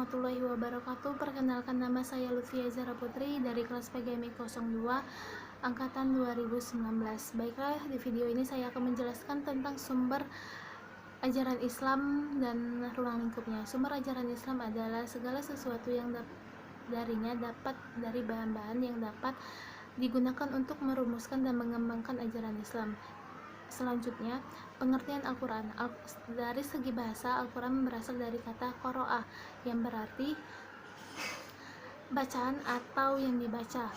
warahmatullahi wabarakatuh. Perkenalkan, nama saya Lutfia Zara Putri dari kelas PGMI 02 angkatan 2019. Baiklah, di video ini saya akan menjelaskan tentang sumber ajaran Islam dan ruang lingkupnya. Sumber ajaran Islam adalah segala sesuatu yang darinya dapat dari bahan-bahan yang dapat digunakan untuk merumuskan dan mengembangkan ajaran Islam. Selanjutnya, pengertian Al-Quran. Dari segi bahasa, Al-Quran berasal dari kata qoro'ah yang berarti bacaan atau yang dibaca.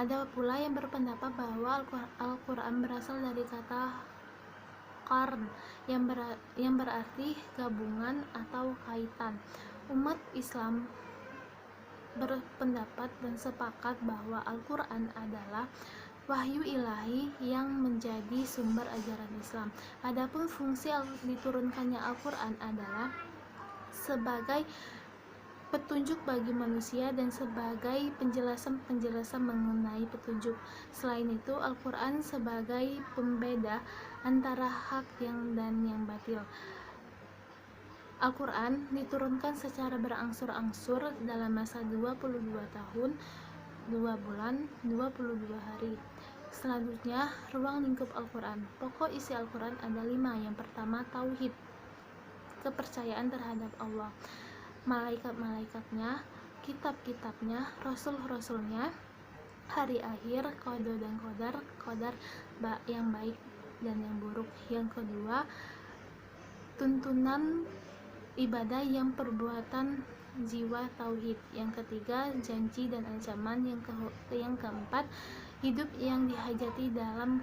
Ada pula yang berpendapat bahwa Al-Quran berasal dari kata qarn yang berarti gabungan atau kaitan. Umat Islam berpendapat dan sepakat bahwa Al-Quran adalah wahyu ilahi yang menjadi sumber ajaran Islam. Adapun fungsi diturunkannya Al-Quran adalah sebagai petunjuk bagi manusia dan sebagai penjelasan mengenai petunjuk. Selain itu, Al-Quran sebagai pembeda antara hak dan yang batil. Al-Quran diturunkan secara berangsur-angsur dalam masa 22 tahun, 2 bulan, 22 hari. Selanjutnya, ruang lingkup Al-Quran. Pokok isi Al-Quran ada 5. Yang pertama, tauhid, kepercayaan terhadap Allah, malaikat-malaikatnya, kitab-kitabnya, rasul-rasulnya, hari akhir, qada dan qadar yang baik dan yang buruk. Yang kedua, tuntunan ibadah yang perbuatan jiwa, tauhid. Yang ketiga, janji dan ancaman. Yang keempat, hidup yang dihajati dalam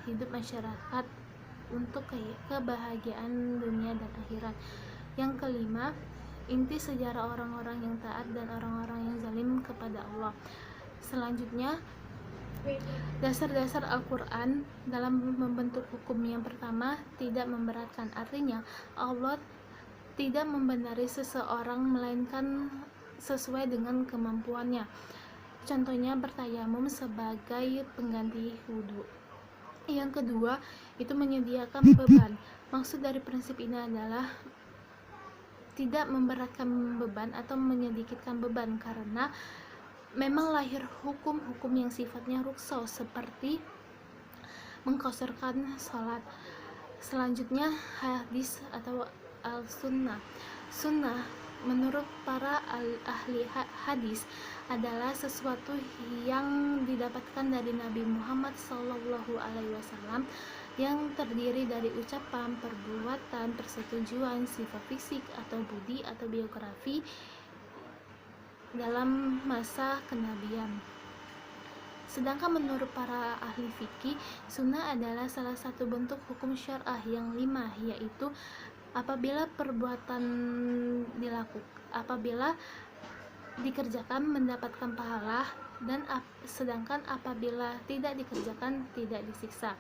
hidup masyarakat untuk kebahagiaan dunia dan akhirat. Yang kelima, inti sejarah orang-orang yang taat dan orang-orang yang zalim kepada Allah. Selanjutnya, dasar-dasar Al-Quran dalam membentuk hukum. Yang pertama, tidak memberatkan. Artinya, Allah tidak membenari seseorang melainkan sesuai dengan kemampuannya. Contohnya, bertayamum sebagai pengganti wudhu. Yang kedua, itu menyediakan beban. Maksud dari prinsip ini adalah tidak memberatkan beban atau menyedikitkan beban, karena memang lahir hukum-hukum yang sifatnya rukso, seperti mengqasarkan sholat. Selanjutnya, hadis atau al-sunnah. Sunnah menurut para ahli hadis adalah sesuatu yang didapatkan dari Nabi Muhammad SAW yang terdiri dari ucapan, perbuatan, persetujuan, sifat fisik atau budi atau biografi dalam masa kenabian. Sedangkan menurut para ahli fikih, sunnah adalah salah satu bentuk hukum syar'ah yang 5, yaitu apabila perbuatan apabila dikerjakan mendapatkan pahala, dan sedangkan apabila tidak dikerjakan tidak disiksa.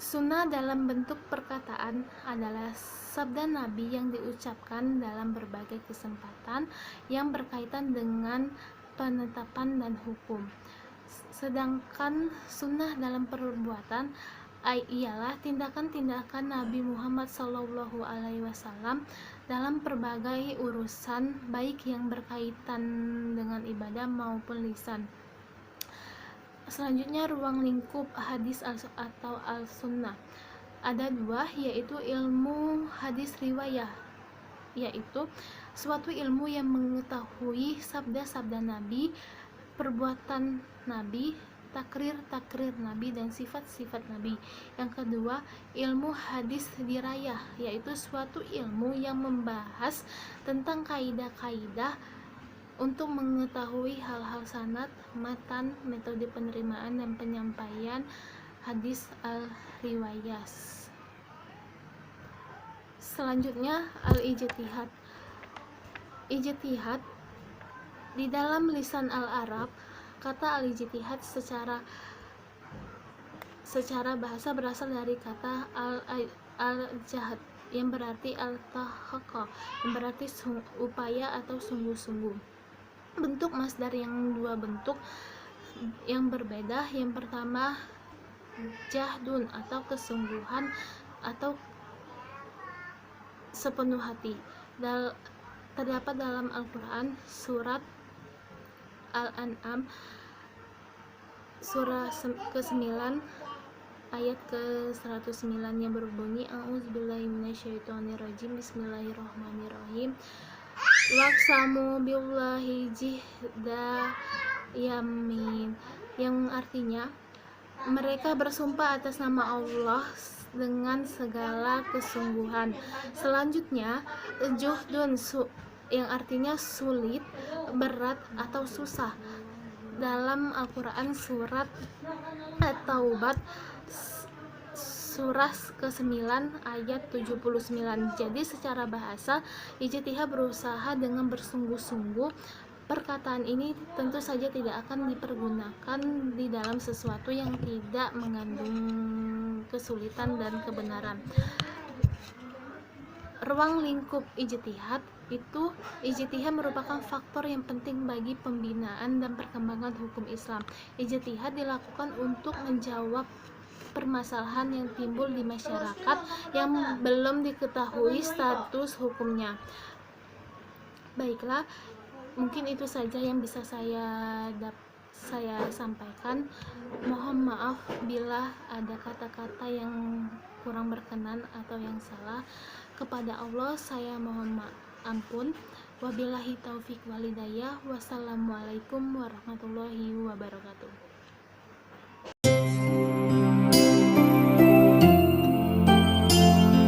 Sunnah dalam bentuk perkataan adalah sabda Nabi yang diucapkan dalam berbagai kesempatan yang berkaitan dengan penetapan dan hukum. Sedangkan sunnah dalam perbuatan ialah tindakan-tindakan Nabi Muhammad SAW dalam berbagai urusan, baik yang berkaitan dengan ibadah maupun lisan. Selanjutnya, ruang lingkup hadis atau al-sunnah. Ada 2, yaitu ilmu hadis riwayah, yaitu suatu ilmu yang mengetahui sabda-sabda Nabi, perbuatan Nabi, takrir Nabi, dan sifat-sifat Nabi. Yang kedua, ilmu hadis dirayah, yaitu suatu ilmu yang membahas tentang kaidah-kaidah untuk mengetahui hal-hal sanad, matan, metode penerimaan dan penyampaian hadis al-riwayah. Selanjutnya, al-ijtihad. Ijtihad di dalam lisan al-Arab, kata al-ijtihad secara bahasa berasal dari kata al-jahd yang berarti al-tahaqqa, yang berarti upaya atau sungguh-sungguh. Bentuk masdar yang 2 bentuk yang berbeda. Yang pertama, jahdun atau kesungguhan atau sepenuh hati. terdapat dalam Al-Quran surat Al-An'am surah ke-9 ayat ke-109 yang berbunyi A'udzubillahi minasyaitonirrajim Bismillahirrahmanirrahim Waqsamu billahi jihda yamin, yang artinya mereka bersumpah atas nama Allah dengan segala kesungguhan. Selanjutnya juhdun yang artinya sulit, berat atau susah, dalam Al-Quran surat At-Taubah surah ke-9 ayat 79. Jadi secara bahasa, ijtihad berusaha dengan bersungguh-sungguh. Perkataan ini tentu saja tidak akan dipergunakan di dalam sesuatu yang tidak mengandung kesulitan dan kebenaran. Ruang lingkup ijtihad itu, ijtihad merupakan faktor yang penting bagi pembinaan dan perkembangan hukum Islam. Ijtihad dilakukan untuk menjawab permasalahan yang timbul di masyarakat yang belum diketahui status hukumnya. Baiklah, mungkin itu saja yang bisa saya sampaikan. Mohon maaf bila ada kata-kata yang kurang berkenan atau yang salah. Kepada Allah saya mohon ampun. Wabillahi taufik walhidayah. Wassalamualaikum warahmatullahi wabarakatuh.